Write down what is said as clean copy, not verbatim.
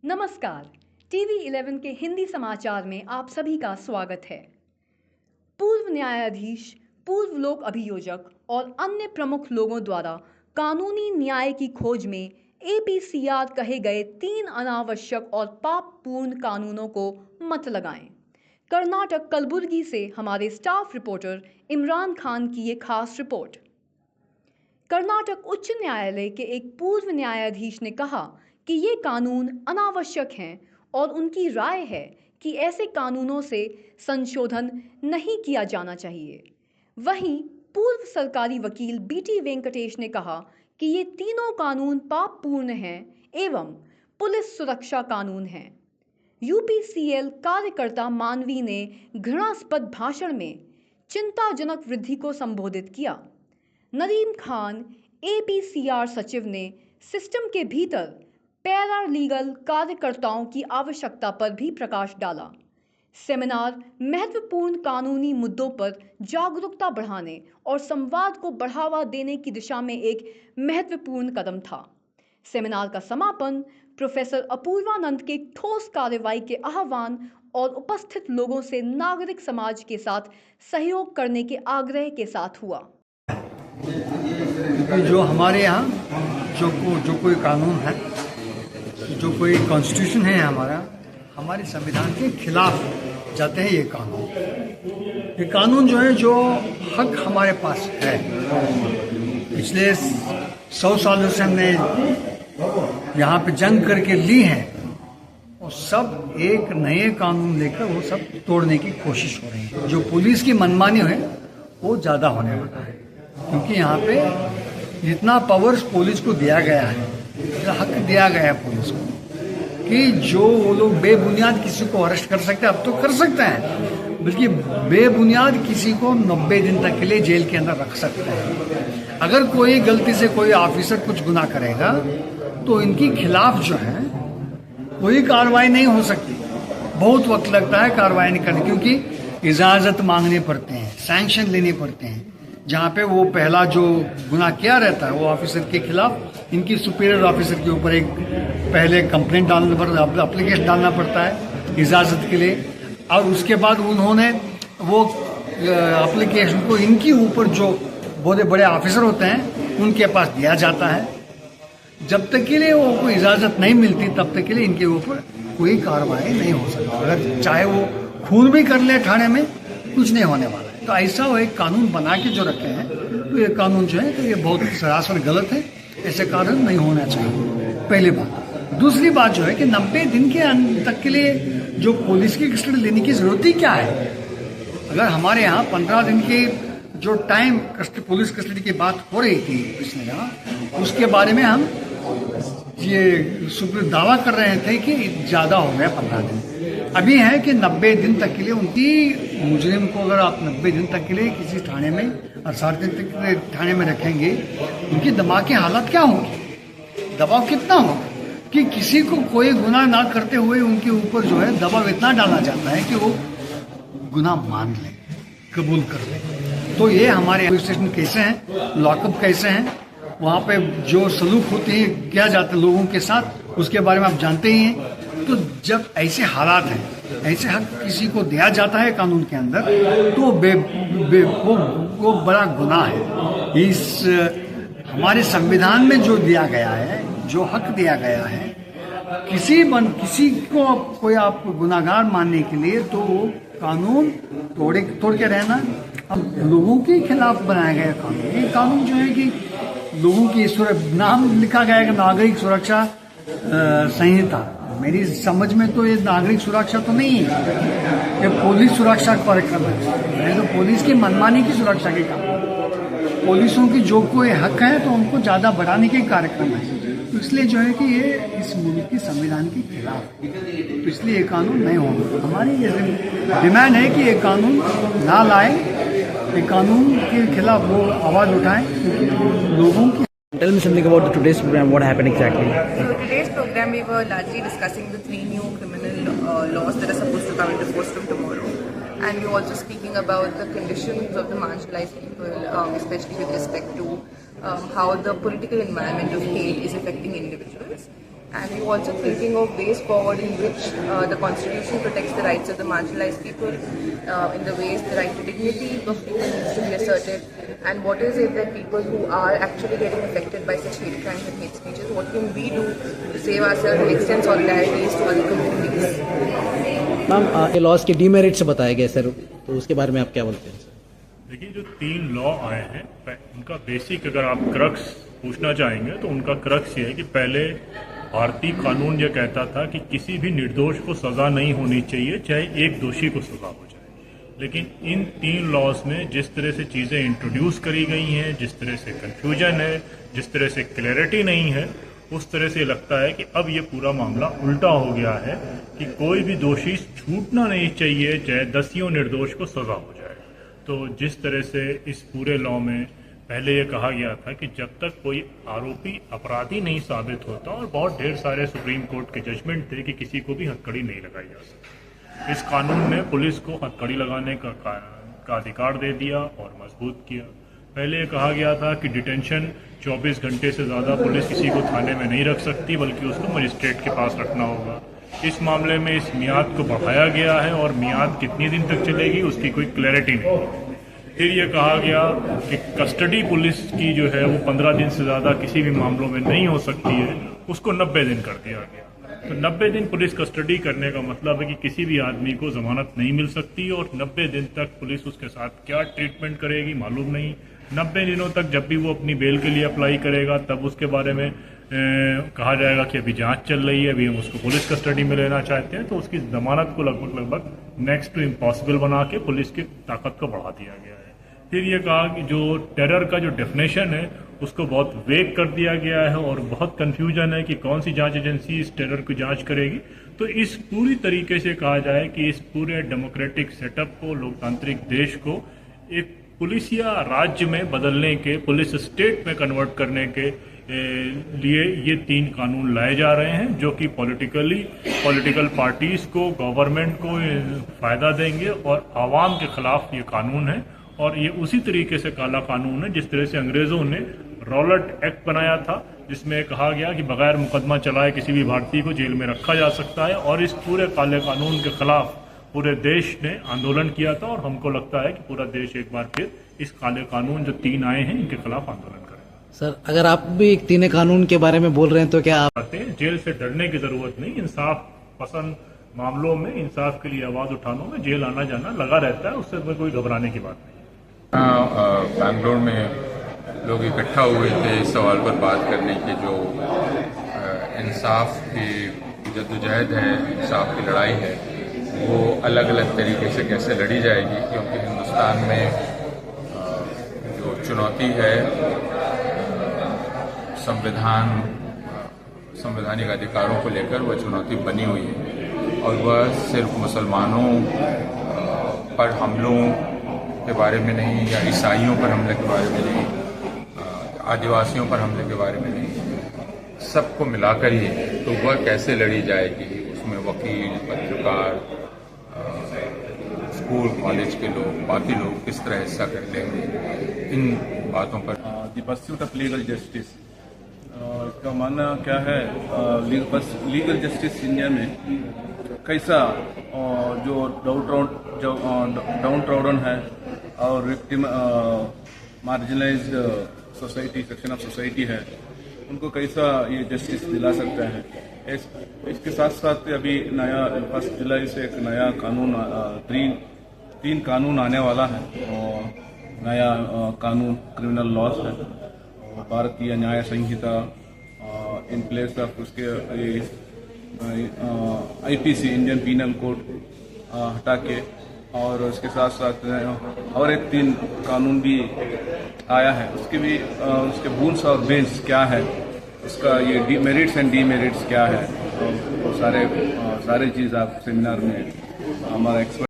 नमस्कार, टीवी 11 के हिंदी समाचार में आप सभी का स्वागत है। पूर्व न्यायाधीश, पूर्व लोक अभियोजक और अन्य प्रमुख लोगों द्वारा कानूनी न्याय की खोज में APCR कहे गए 3 अनावश्यक और पापपूर्ण कानूनों को मत लगाएं। कर्नाटक कलबुर्गी से हमारे स्टाफ रिपोर्टर इमरान खान की ये खास रिपोर्ट। कर्नाटक उच्च न्यायालय के एक पूर्व न्यायाधीश ने कहा कि ये कानून अनावश्यक हैं और उनकी राय है कि ऐसे कानूनों से संशोधन नहीं किया जाना चाहिए। वहीं पूर्व सरकारी वकील BT वेंकटेश ने कहा कि ये तीनों कानून पापपूर्ण हैं एवं पुलिस सुरक्षा कानून हैं। UPCL कार्यकर्ता मानवी ने घृणास्पद भाषण में चिंताजनक वृद्धि को संबोधित किया। नदीम खान APCR सचिव ने सिस्टम के भीतर पैरालीगल कार्यकर्ताओं की आवश्यकता पर भी प्रकाश डाला। सेमिनार महत्वपूर्ण कानूनी मुद्दों पर जागरूकता बढ़ाने और संवाद को बढ़ावा देने की दिशा में एक महत्वपूर्ण कदम था। सेमिनार का समापन प्रोफेसर अपूर्वानंद के ठोस कार्रवाई के आह्वान और उपस्थित लोगों से नागरिक समाज के साथ सहयोग करने के आग्रह के साथ हुआ। जो हमारे यहाँ जो कोई कानून है, जो कोई कॉन्स्टिट्यूशन है हमारे संविधान के खिलाफ जाते हैं। ये कानून जो है, जो हक हमारे पास है, पिछले 100 सालों से हमने यहाँ पे जंग करके ली है, और सब एक नए कानून लेकर वो सब तोड़ने की कोशिश हो रही है। जो पुलिस की मनमानी है वो ज़्यादा होने वाला है, क्योंकि यहाँ पे जितना पावर्स पुलिस को दिया गया है, हक दिया गया है पुलिस को कि जो वो लोग बेबुनियाद किसी को अरेस्ट कर सकते हैं, अब तो कर सकते हैं, बल्कि बेबुनियाद किसी को 90 दिन तक के लिए जेल के अंदर रख सकते हैं। अगर कोई गलती से कोई ऑफिसर कुछ गुनाह करेगा तो इनके खिलाफ जो है कोई कार्रवाई नहीं हो सकती। बहुत वक्त लगता है कार्रवाई नहीं करने, क्योंकि इजाज़त मांगने पड़ते हैं, सैंक्शन लेने पड़ते हैं। जहाँ पे वो पहला जो गुनाह किया रहता है वो ऑफिसर के खिलाफ इनकी सुपीरियर ऑफिसर के ऊपर एक पहले कंप्लेंट डालना पड़ता है, एप्लीकेशन डालना पड़ता है इजाज़त के लिए, और उसके बाद उन्होंने वो एप्लीकेशन को इनके ऊपर जो बहुत बड़े ऑफिसर होते हैं उनके पास दिया जाता है। जब तक के लिए वो कोई इजाज़त नहीं मिलती तब तक के लिए इनके ऊपर कोई कार्रवाई नहीं हो सकती। अगर चाहे वो खून भी कर ले थाने में, कुछ नहीं होने वाला है। तो ऐसा वो एक कानून बना के जो रखे हैं, तो ये कानून जो है तो ये बहुत सरासर गलत है। ऐसे कानून नहीं होना चाहिए, पहली बात। दूसरी बात जो है कि 90 दिन के अंत तक के लिए जो पुलिस की कस्टडी लेने की जरूरत ही क्या है। अगर हमारे यहाँ 15 दिन के जो टाइम पुलिस कस्टडी की बात हो रही थी पिछले यहाँ, उसके बारे में हम ये दावा कर रहे थे कि ज़्यादा हो गया 15 दिन। अभी है कि 90 दिन तक के लिए उनकी मुजरिम को अगर आप 90 दिन तक के लिए किसी थाने में और 60 दिन तक के लिए थाने में रखेंगे, उनकी दिमाग की हालत क्या होगी, दबाव कितना होगा कि किसी को कोई गुनाह ना करते हुए उनके ऊपर जो है दबाव इतना डाला जाता है कि वो गुनाह मान ले, कबूल कर ले। तो ये हमारे पुलिस स्टेशन कैसे हैं, लॉकअप कैसे हैं, वहाँ पे जो सलूक होते हैं किया जाता है लोगों के साथ, उसके बारे में आप जानते ही हैं। तो जब ऐसे हालात हैं, ऐसे हक किसी को दिया जाता है कानून के अंदर, तो वो बड़ा गुनाह है। इस हमारे संविधान में जो दिया गया है, जो हक दिया गया है, किसी को कोई आप गुनाहगार मानने के लिए, तो वो कानून तोड़ के रहना। अब लोगों के खिलाफ बनाया गया कानून, ये कानून जो है कि लोगों की नाम लिखा गया है नागरिक सुरक्षा संहिता। मेरी समझ में तो ये नागरिक सुरक्षा तो नहीं है, ये पुलिस सुरक्षा कार्यक्रम है। तो पुलिस की मनमानी की सुरक्षा के काम, पुलिसों की जो कोई हक है तो उनको ज़्यादा बढ़ाने के कार्यक्रम है। तो इसलिए जो है कि ये इस मुल्क के संविधान के खिलाफ है, तो इसलिए ये कानून नहीं होगा। हमारी ये डिमांड है कि ये कानून ना लाए, ये कानून के खिलाफ वो आवाज़ उठाएं, क्योंकि लोगों की। Tell me something about today's program. What happened exactly? So today's program we were largely discussing the 3 new criminal laws that are supposed to come into force from tomorrow, and we were also speaking about the conditions of the marginalized people, especially with respect to how the political environment of hate is affecting individuals. And we're also thinking of ways forward in which the Constitution protects the rights of the marginalized people, in the ways the right to dignity of people needs to be asserted, and what is it that people who are actually getting affected by such hate crimes and hate speeches, what can we do to save ourselves and extend solidarities to other communities. Ma'am ये laws के demerits बताए गए sir, तो उसके बारे में आप क्या बोलते हैं सर? देखिए, जो 3 लॉ आए हैं उनका बेसिक अगर आप क्रक्स पूछना चाहेंगे तो उनका क्रक्स ये है कि पहले भारतीय कानून ये कहता था कि किसी भी निर्दोष को सजा नहीं होनी चाहिए, चाहे एक दोषी को सजा हो जाए। लेकिन इन 3 लॉज में जिस तरह से चीज़ें इंट्रोड्यूस करी गई हैं, जिस तरह से कंफ्यूजन है, जिस तरह से क्लैरिटी नहीं है, उस तरह से लगता है कि अब ये पूरा मामला उल्टा हो गया है कि कोई भी दोषी छूटना नहीं चाहिए, चाहे दसियों निर्दोष को सजा हो जाए। तो जिस तरह से इस पूरे लॉ में पहले ये कहा गया था कि जब तक कोई आरोपी अपराधी नहीं साबित होता, और बहुत ढेर सारे सुप्रीम कोर्ट के जजमेंट थे कि किसी को भी हथकड़ी नहीं लगाई जा सकती, इस कानून ने पुलिस को हथकड़ी लगाने का अधिकार दे दिया और मजबूत किया। पहले ये कहा गया था कि डिटेंशन 24 घंटे से ज़्यादा पुलिस किसी को थाने में नहीं रख सकती, बल्कि उसको मजिस्ट्रेट के पास रखना होगा। इस मामले में इस मियाद को बढ़ाया गया है और मियाद कितनी दिन तक चलेगी उसकी कोई क्लैरिटी नहीं। फिर ये कहा गया कि कस्टडी पुलिस की जो है वो 15 दिन से ज़्यादा किसी भी मामलों में नहीं हो सकती है, उसको 90 दिन कर दिया गया। तो 90 दिन पुलिस कस्टडी करने का मतलब है कि किसी भी आदमी को जमानत नहीं मिल सकती, और 90 दिन तक पुलिस उसके साथ क्या ट्रीटमेंट करेगी मालूम नहीं। 90 दिनों तक जब भी वो अपनी बेल के लिए अप्लाई करेगा तब उसके बारे में कहा जाएगा कि अभी जांच चल रही है, अभी हम उसको पुलिस कस्टडी में लेना चाहते हैं। तो उसकी जमानत को लगभग नेक्स्ट टू इम्पॉसिबल बना के पुलिस की ताकत को बढ़ा दिया गया है। फिर ये कहा कि जो टेरर का जो डेफिनेशन है उसको बहुत वेग कर दिया गया है और बहुत कंफ्यूजन है कि कौन सी जांच एजेंसी इस टेरर की जांच करेगी। तो इस पूरी तरीके से कहा जाए कि इस पूरे डेमोक्रेटिक सेटअप को, लोकतांत्रिक देश को एक पुलिसिया राज्य में बदलने के, पुलिस स्टेट में कन्वर्ट करने के लिए ये 3 कानून लाए जा रहे हैं, जो कि पॉलिटिकल पार्टीज को, गवर्नमेंट को फायदा देंगे, और आवाम के खिलाफ ये कानून है। और ये उसी तरीके से काला कानून है जिस तरह से अंग्रेजों ने रॉलेट एक्ट बनाया था, जिसमें कहा गया कि बगैर मुकदमा चलाए किसी भी भारतीय को जेल में रखा जा सकता है। और इस पूरे काले कानून के खिलाफ पूरे देश ने आंदोलन किया था, और हमको लगता है कि पूरा देश एक बार फिर इस काले कानून जो 3 आए हैं इनके खिलाफ आंदोलन करेगा। सर, अगर आप भी 3 कानून के बारे में बोल रहे हैं तो क्या आप जेल से डरने की जरूरत नहीं। इंसाफ पसंद मामलों में, इंसाफ के लिए आवाज उठाने में जेल आना जाना लगा रहता है, उससे कोई घबराने की बात नहीं। बैंगलोर में लोग इकट्ठा हुए थे इस सवाल पर बात करने की, जो इंसाफ की जद्दोजहद है, इंसाफ की लड़ाई है, वो अलग अलग तरीके से कैसे लड़ी जाएगी। क्योंकि हिंदुस्तान में जो चुनौती है संवैधानिक अधिकारों को लेकर, वह चुनौती बनी हुई है, और वह सिर्फ मुसलमानों पर हमलों के बारे में नहीं, या ईसाइयों पर हमले के बारे में नहीं, आदिवासियों पर हमले के बारे में नहीं, सबको मिलाकर ही। तो वह कैसे लड़ी जाएगी, उसमें वकील, पत्रकार, स्कूल कॉलेज के लोग, बाकी लोग किस तरह हिस्सा करते हैं, इन बातों पर। The pursuit of legal justice, इसका मानना क्या है? लीगल जस्टिस इंडिया में कैसा जो डाउन ट्राउडन है और victim marginalised society, section of society है, उनको कैसा ये जस्टिस दिला सकता है। इसके साथ साथ अभी नया 1 जुलाई से एक नया कानून, 3 कानून आने वाला है, और नया कानून क्रिमिनल लॉस है, भारतीय न्याय संहिता इन प्लेस ऑफ उसके IPC, इंडियन पीनल कोड हटा के, और उसके साथ साथ और एक 3 कानून भी आया है, उसके भी उसके बून्स और बेंस क्या है, उसका ये मेरिट्स एंड डीमेरिट्स क्या है, तो सारे चीज़ आप सेमिनार में हमारा एक्सपर्ट